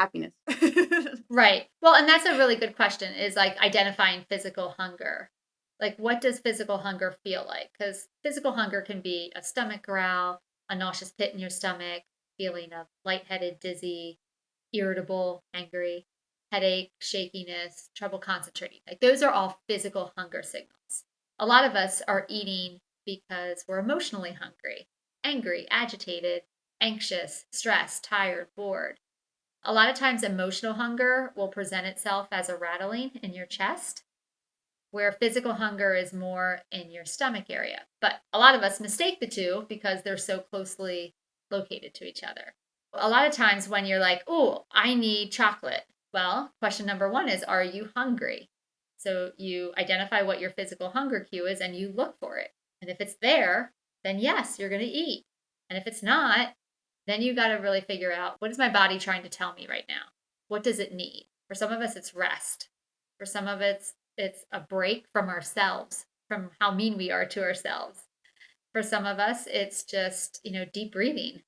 happiness. Right. Well, and that's a really good question, is like identifying physical hunger. Like, what does physical hunger feel like? Because physical hunger can be a stomach growl, a nauseous pit in your stomach, feeling of lightheaded, dizzy, irritable, angry, headache, shakiness, trouble concentrating. Like, those are all physical hunger signals. A lot of us are eating because we're emotionally hungry, angry, agitated, anxious, stressed, tired, bored. A lot of times, emotional hunger will present itself as a rattling in your chest, where physical hunger is more in your stomach area. But a lot of us mistake the two because they're so closely located to each other. A lot of times, when you're like, oh, I need chocolate. Well, question number one is, are you hungry? So you identify what your physical hunger cue is and you look for it. And if it's there, then yes, you're going to eat. And if it's not, then you got to really figure out, what is my body trying to tell me right now? What does it need? For some of us, it's rest. For some of it's a break from ourselves, from how mean we are to ourselves. For some of us, it's just, deep breathing.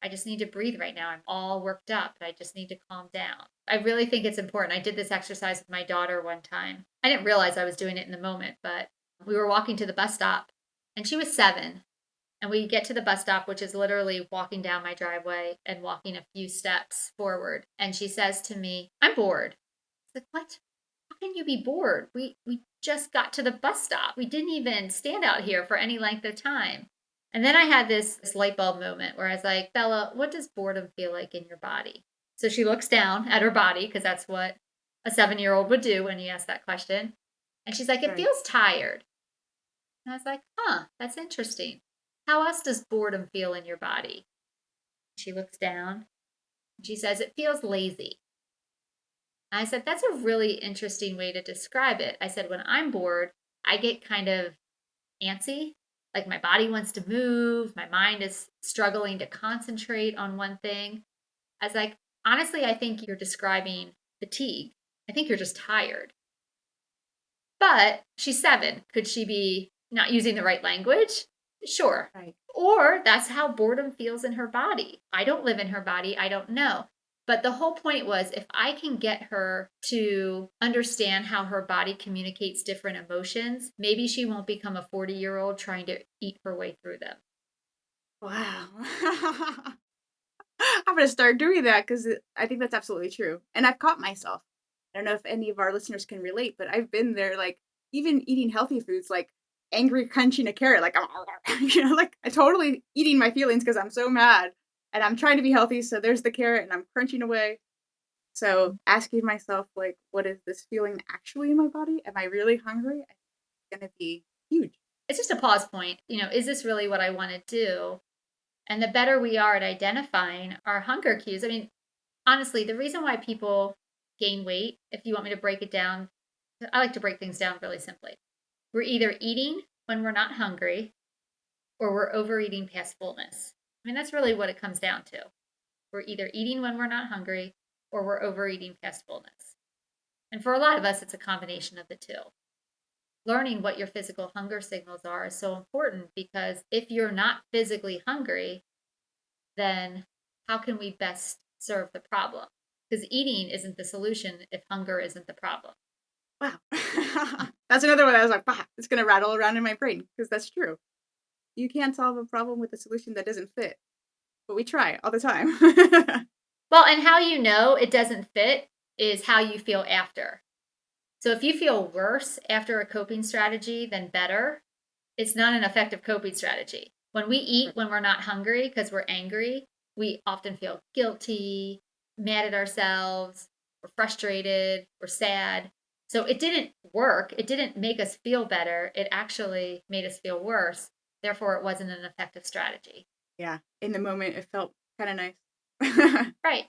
I just need to breathe right now. I'm all worked up. I just need to calm down. I really think it's important. I did this exercise with my daughter one time. I didn't realize I was doing it in the moment, but we were walking to the bus stop and she was 7. And we get to the bus stop, which is literally walking down my driveway and walking a few steps forward. And she says to me, I'm bored. I was like, what? How can you be bored? We just got to the bus stop. We didn't even stand out here for any length of time. And then I had this light bulb moment where I was like, Bella, what does boredom feel like in your body? So she looks down at her body, because that's what a 7-year-old would do when you ask that question. And she's like, it Right. feels tired. And I was like, that's interesting. How else does boredom feel in your body? She looks down and she says, it feels lazy. And I said, that's a really interesting way to describe it. I said, when I'm bored, I get kind of antsy, like my body wants to move, my mind is struggling to concentrate on one thing. I was like, honestly, I think you're describing fatigue. I think you're just tired. But she's 7. Could she be not using the right language? Sure. Right. Or that's how boredom feels in her body. I don't live in her body. I don't know. But the whole point was, if I can get her to understand how her body communicates different emotions, maybe she won't become a 40-year-old trying to eat her way through them. Wow. I'm going to start doing that because I think that's absolutely true. And I've caught myself. I don't know if any of our listeners can relate, but I've been there, like, even eating healthy foods, like angry crunching a carrot, like, like I totally eating my feelings because I'm so mad and I'm trying to be healthy. So there's the carrot and I'm crunching away. So asking myself, like, what is this feeling actually in my body? Am I really hungry? I think it's going to be huge. It's just a pause point. Is this really what I want to do? And the better we are at identifying our hunger cues. I mean, honestly, the reason why people gain weight, if you want me to break it down, I like to break things down really simply. We're either eating when we're not hungry, or we're overeating past fullness. I mean, that's really what it comes down to. We're either eating when we're not hungry, or we're overeating past fullness. And for a lot of us, it's a combination of the two. Learning what your physical hunger signals are is so important, because if you're not physically hungry, then how can we best serve the problem? Because eating isn't the solution if hunger isn't the problem. Wow. That's another one I was like, wow, it's going to rattle around in my brain, because that's true. You can't solve a problem with a solution that doesn't fit, but we try all the time. Well, and how you know it doesn't fit is how you feel after. So if you feel worse after a coping strategy than better, it's not an effective coping strategy. When we eat when we're not hungry because we're angry, we often feel guilty, mad at ourselves, we're frustrated, we're sad. So it didn't work. It didn't make us feel better. It actually made us feel worse. Therefore, it wasn't an effective strategy. Yeah. In the moment, it felt kind of nice. Right.